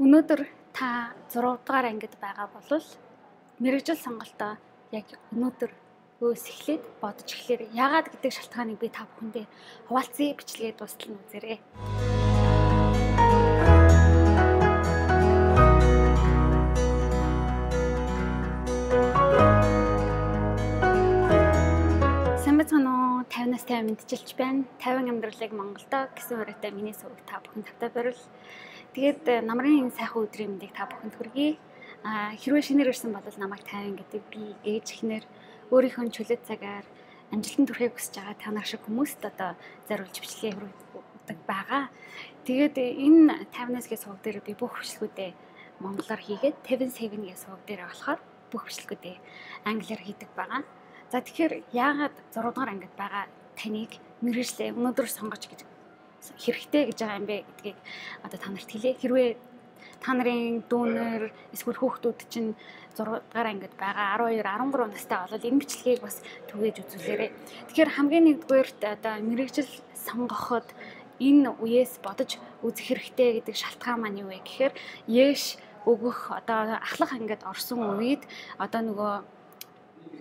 Өнөөдөр та 6 дугаар ангид байгаа бол мэрэгжил сонголтоо яг өнөөдөр эхлээд бодож эхлэхээр яагаад гэдэг шалтгааныг би та бүхэндээ хуваалцъя, бичлэгээ дуустал нь үзээрэй. Сайн байцгаана уу? 50-аас 50 мэдчилж байна. 50 амьдралыг Монголдо гэсэн үрээтэй миний сүрэг та бүхэн тавтай барил. Тэгээд намрын сайхан өдрийн мэндийг та бүхэнд хүргэе. Хэрвээ шинээр ирсэн бол намайг 50 гэдэг би ээж эхнэр өөрийнхөө чөлөөт цагаар амжилтанд хүрэхийг хүсэж байгаа та нар шиг хүмүүст одоо зориулж бичлэгээ хүргэдэг байгаа. Тэгээд энэ 50-аас гээ суваг дээр би бүх бичлэгүүдээ монголоор хийгээд 57 гээ суваг дээр болохоор бүх бичлэгүүдээ англиар хийдэг байгаа. За тэгэхээр яагаад 6 дугаар ангид байгаа таныг мэргэжлээ өнөөдөр сонгож гэж хэрэгтэй гэж байгаа юм бэ гэдгийг одоо та нарт хэлье. Хэрвээ та нарын дүүнер эсвэл хүүхдүүд чинь 6 дугаар ангид байгаа 12, 13 настай бол энэ бичлэгийг бас түгээж үзүүлээрэй. Тэгэхээр хамгийн нэгдүгээрт одоо мэргэжил сонгоход энэ үеэс бодож үзэх хэрэгтэй гэдэг шалтгаан маань юу вэ гэхээр яэш өгөх одоо ахлах ангид орсон үед одоо нөгөө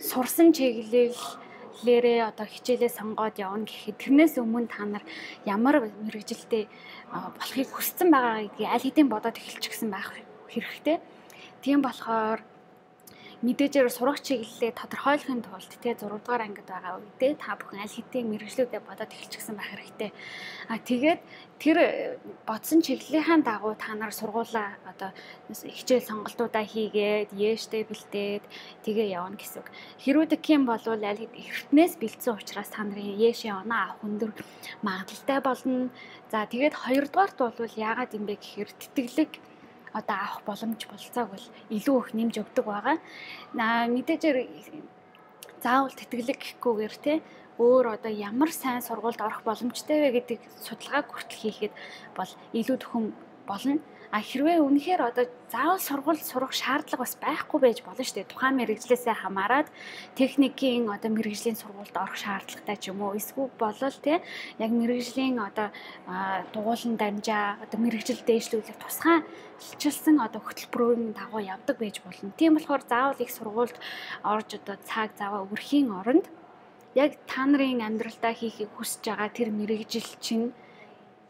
сурсан чиглэлээрээ одоо хичээлээ сонгоод явна гэхэд тэрнээс өмнө та нар ямар мэргэжилтэд болохыг хүссэн байгаа гэдгийг аль хэдийн бодоод эхэлчихсэн байх хэрэгтэй. Тийм болохоор мэдээжээр сурах чиглэлээ тодорхойлохын тулд 6 дугаар ангид байгаа үедээ та бүхэн аль хэдийн мэргэжлүүдэд бодоод эхэлчихсэн байх хэрэгтэй. Тэгээд тэр бодсон чиглэлийнхаа дагуу та нар сургуулаа одоо хичээл сонголтуудаа хийгээд яэштэй бэлдээд тэгээ явна гэсэн үг. Хэрвээ тийм бол аль эртнээс бэлдсэн учраас та нарын яэшээ оноо авах өндөр магадлалтай болно. За тэгээд 2 дугаарт бол яагаад юм бэ гэхээр тэтгэлэг одоо авах боломж болцоог бол илүү их нэмж өгдөг байгаа. Мэдээжээр заавал тэтгэлэг гэхгүйгээр өөр одоо ямар сайн сургуульд орох боломжтой вэ гэдэг судалгааг хүртэл хийхэд бол илүү төхөн болно. Хэрвээ үнэхээр одоо заавал сургуульд сурах шаардлага бас байхгүй байж болно шүү дээ. Тухайн мэргэжлээсээ хамаарат техникийн одоо мэргэжлийн сургуульд орох шаардлагатай ч юм уу. Эсвэл болол яг мэргэжлийн одоо дугуулan дамжаа одоо мэргэжил дээшлүүлэх тусгайлчилсан одоо хөтөлбөрийн дагуу явдаг байж болно. Тийм болохоор заавал их сургуульд орж одоо цаг заваа өрхийн оронд яг та нарын амьдралдаа хийхийг хүсэж байгаа тэр мэргэжил чинь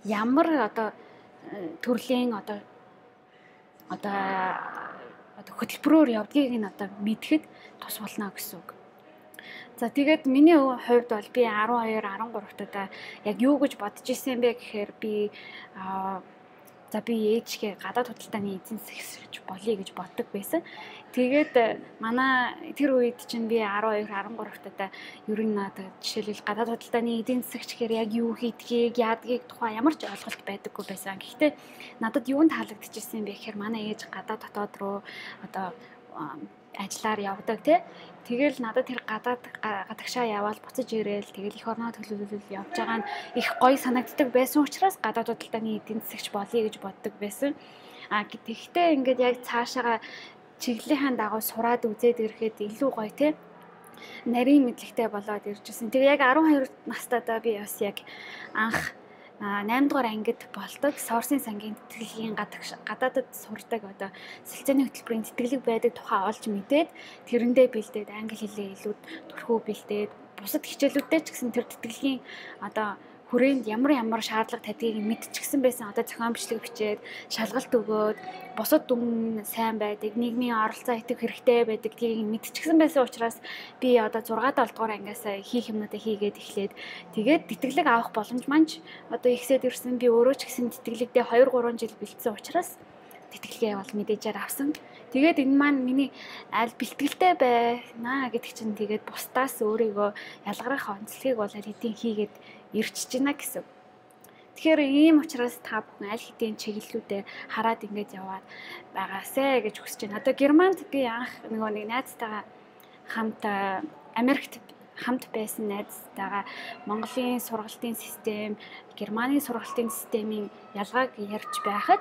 ямар одоо төрлийн одоо хөтөлбөрөөр явдгийг нь одоо мэдэхэд тус болно гэсэн үг. За тэгээд миний хувьд бол би 12, 13 таа яг юу гэж бодож ирсэн бэ гэхээр би ээжгээ гадаад худалдааны эзэн засагч болъё гэж боддог байсан. Тэгээд манай тэр үед чинь би 12, 13 таа ер нь жишээлбэл гадаад худалдааны эзэн засагч гэхээр яг юу хийдгийг, яадгийг тухай ямар ч ойлголт байдаггүй байсан. Гэхдээ надад юу таалагдчихсэн бэ гэхээр манай ээж гадаад дотоод руу одоо ажиллаар явдаг Тэгэл надад тэр гадагшаа яваал буцаж ирээл тэгэл их орноо төлөвлөл явж байгаа нь их гоё санагддаг байсан учраас гадаад худалдааны эдийн засагч болъё гэж боддог байсан. Гэхдээ ингээд яг цаашаага чиглэлийнхаа дагуу сураад үзээд ирэхэд илүү гоё нарийн мэдлэгтэй болоод иржсэн. Тэгээ яг 12 настайдаа би бас яг анх 8 дугаар ангид болдог Сорсын сангийн тэтгэлгийн гадаадд сурдаг одоо солилцооны хөтөлбөрийн тэтгэлэг байдаг тухай олж мэдээд тэрэндээ бэлдээд англи хэлээ илүү төрхөө бэлдээд бусад хичээлүүдтэй ч гэсэн тэр тэтгэлгийн одоо хүрээнд ямар шаардлага тавьдгийг мэдчихсэн байсан. Одоо зохион бичлэг бичээд шалгалт өгөөд бусад дүн сайн байдаг, нийгмийн оролцоо итгэх хэрэгтэй байдаг гэдгийг мэдчихсэн байсан учраас би одоо 6-7 дугаар ангиас хийх юмнуудаа хийгээд эхлээд тэгээд тэтгэлэг авах боломж маань одоо ихсээд ирсэн. Би өөрөө ч гэсэн тэтгэлэгдээ 2-3 жил бэлдсэн учраас тэтгэлгээ бол мэдээжээр авсан. Тэгээд энэ маань миний аль бэлтгэлтэй байна гэдэг чинь тэгээд бусдаас өөрийгөө ялгарах онцлогийг бол аль хэдийн хийгээд ирчиж байна гэсэн. Тэгэхээр ийм учраас та бүхэн аль хэдийн чиглэлүүдээ хараад ингэж яваад байгаасай гэж хүсэж байна. Одоо Германд би анх нэг найзтайгаа хамт Америкт хамт байсан найзтайгаа Монголын сургалтын систем, Германы сургалтын системийн ялгааг ярьж байхад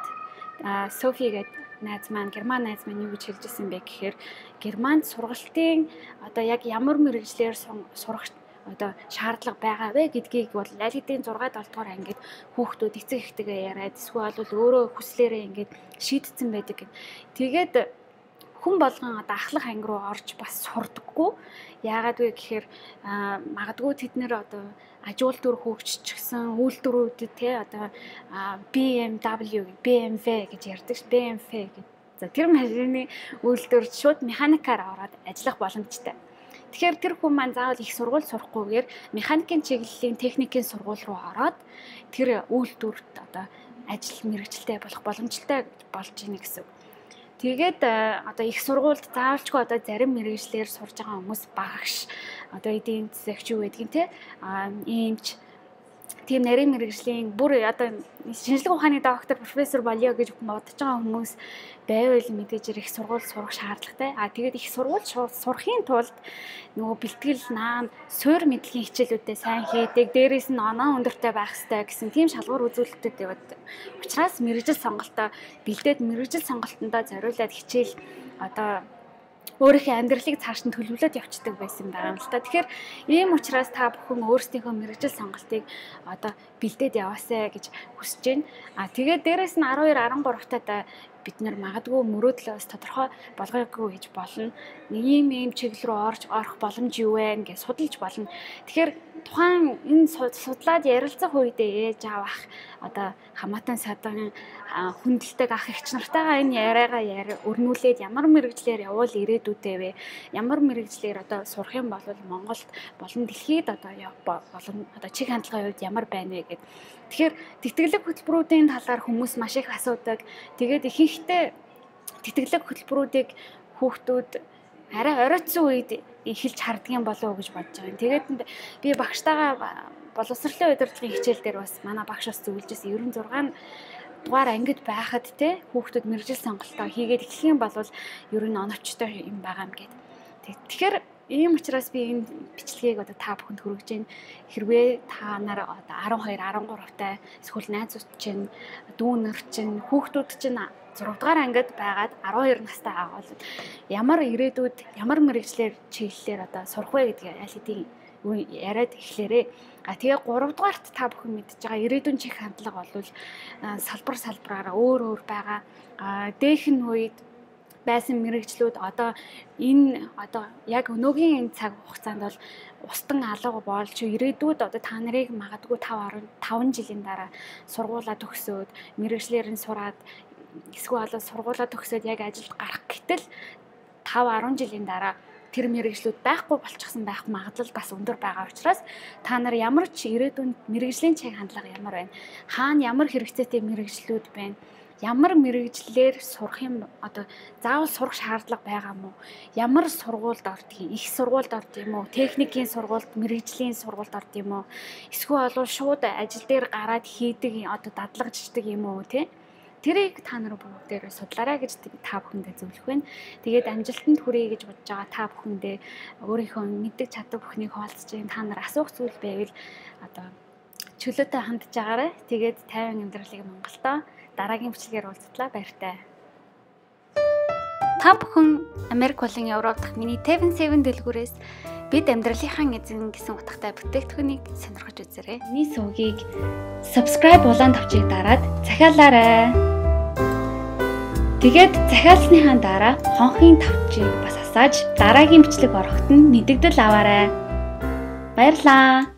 Софи гэдэг найз маань Герман найз маань юу гэж хэлжсэн бэ гэхээр Германд сургалтын одоо яг ямар мэргэжлэр сурах одоо шаардлага байгаа вэ гэдгийг бол аль хэдийн 6 7 дугаар ангид хүүхдүүд эцэг эхтэйгээ яриад эсвэл бол өөрөө хүслээрээ ингээд шийдсэн байдаг. Тэгээд хүн болгон одоо ахлах анги руу орж бас сурдаггүй. Яагаад вэ гэхээр магадгүй тэд нэр одоо ажуул төр хөгжчихсэн үйлдвэрүүдэд те одоо BMW гэж ярьдаг ш BMW гэж. За тэр машины үйлдвэрт шууд механикаар ороод ажиллах боломжтой. Тэгэхээр тэр хүн маань заавал их сургууль сурахгүйгээр механикийн чиглэлийн техникийн сургууль руу ороод тэр үйлдвэрт одоо ажил мэргэжилтэй болох боломжтой болж ийн гэсэн. Тэгээд одоо их сургуульд заавалчгүй одоо зарим мэргэжлэр сурж байгаа хүмүүс багш одоо эдийн засагч юу гэдгийг те иймч тийм нарийн мэргэжлийн бүр одоо шинжлэх ухааны доктор профессор болё гэж бодож байгаа хүмүүс байвал мэдээж их сургууль сурах шаардлагатай. Тэгээд их сургууль сурахын тулд нөгөө бэлтгэл наам суурь мэдлэгийн хичээлүүдээ сайн хийдэг, дээрээс нь оноо өндөртэй байх хэрэгтэй гэсэн тийм шалгуур үзүүлэлтүүд яваад. Учираас мэргэжил сонголтоо бэлдээд мэргэжил сонголтондоо зориулаад хичээл одоо өөрийнхөө амьдралыг цааш нь төлөвлөд явцдаг байсан байгаа юм л та. Тэгэхээр ийм учраас та бүхэн өөрсдийнхөө мэргэжил сонголтыг одоо бэлдээд яваасай гэж хүсэж байна. Тэгээд дээрэс нь 12 13 таа бид нар магадгүй мөрөөдлөөс тодорхой болгоогүй гэж болно. Ийм чиглэл рүү орох боломж юу вэ гэж судалж болно. Тэгэхээр тухайн энэ судлаад ярилцах үедээ ээж аав ах одоо хамаатан садан хүндэлдэг ах эгч нартайгаа энэ яриагаа өрнүүлээд ямар мэрэгжлэр явуул ирээдүйтэй вэ? Ямар мэрэгжлэр одоо сурах юм бол Монголд болон дэлхийд одоо болон одоо чиг хандлагын хувьд ямар байна вэ гэд. Тэгэхээр тэтгэлэг хөтөлбөрүүдийн талаар хүмүүс маш их асуудаг. Тэгээд ихэнхдээ тэтгэлэг хөтөлбөрүүдийг хүүхдүүд арай оройтсон үед эхэлж харддаг юм болов уу гэж бодож байгаа юм. Тэгээд би багштайгаа боловсролын удирдлагын хичээл дээр бас манай багш бас зөвлөжсэн 96 дугаар ангид байхад те хүүхдүүд мэргэжил сонголтоо хийгээд эхлэх юм бол ер нь оновчтой юм байгаа юм гээд. Тэгэхээр ийм учраас би энэ бичлэгийг одоо та бүхэнд хүргэж байна. Хэрвээ та нар одоо 12, 13 таа эсвэл найзууд чинь, дүүнэр чинь, хүүхдүүд чинь 6 дугаар ангид байгаад 12 настай байгаа бол ямар ирээдүйд ямар мэргэжлэр чиглэлээр одоо сурах вэ гэдгийг аль хэдийн яриад эхлээрээ. Тэгээ 3 дугаарт та бүхэн мэдж байгаа ирээдүйн чих хандлага бол салбараараа өөр байгаа. Дээх нь үед байсан мэргэжлүүд одоо энэ одоо яг өнөөгийн цаг хугацаанд бол устан алга болж ирээдүйд одоо та нарыг магадгүй 5 жилийн дараа сургуулаа төгсөөд мэргэжлэр нь сураад эсвэл сургуулаа төгсөөд яг ажилд гарах гэтэл 5-10 жилийн дараа тэр мэргэжлүүд байхгүй болчихсон байх магадлал бас өндөр байгаа учраас та нар ямар ч ирээдүйн мэргэжлийн чиг хандлага ямар байна? Хаана ямар хэрэгцээтэй мэргэжлүүд байна? Ямар мэргэжлэр сурах юм одоо заавал сурах шаардлага байгаа мó? Ямар сургуульд ордгийг? Их сургуульд орд юм уу? Техникийн сургуульд, мэргэжлийн сургуульд орд юм уу? Эсвэл шууд ажил дээр гараад хийдэг одоо дадлагждаг юм уу те? Тэрийг та нар бүгдээр судлаарай гэж та бүхэндээ зөвлөх байна. Тэгээд амжилтанд хүрье гэж бодож байгаа та бүхэндээ өөрийнхөө мэддэг чадвар бүхнийг хуваалцаж байна. Та нар асуух зүйл байвал одоо чөлөөтэй хандж агаарай. Тэгээд 50 амьдралыг Монголдоо дараагийн бичлэгээр уулзтлаа. Баяртай. Та бүхэн Америк болон Европ дахь миний Tevin 7 дэлгүүрээс бид амьдралынхаа эзэн гэсэн утгатай бүтээгдэхүүнийг сонирхож үзээрэй. Миний сувгийг subscribe улаан товчийг дараад захиалаарай. Тэгээд захиалсныхаа дараа хонхын тавчийг бас асааж дараагийн бичлэг ороход нь мэдэгдэл аваарай. Баярлалаа.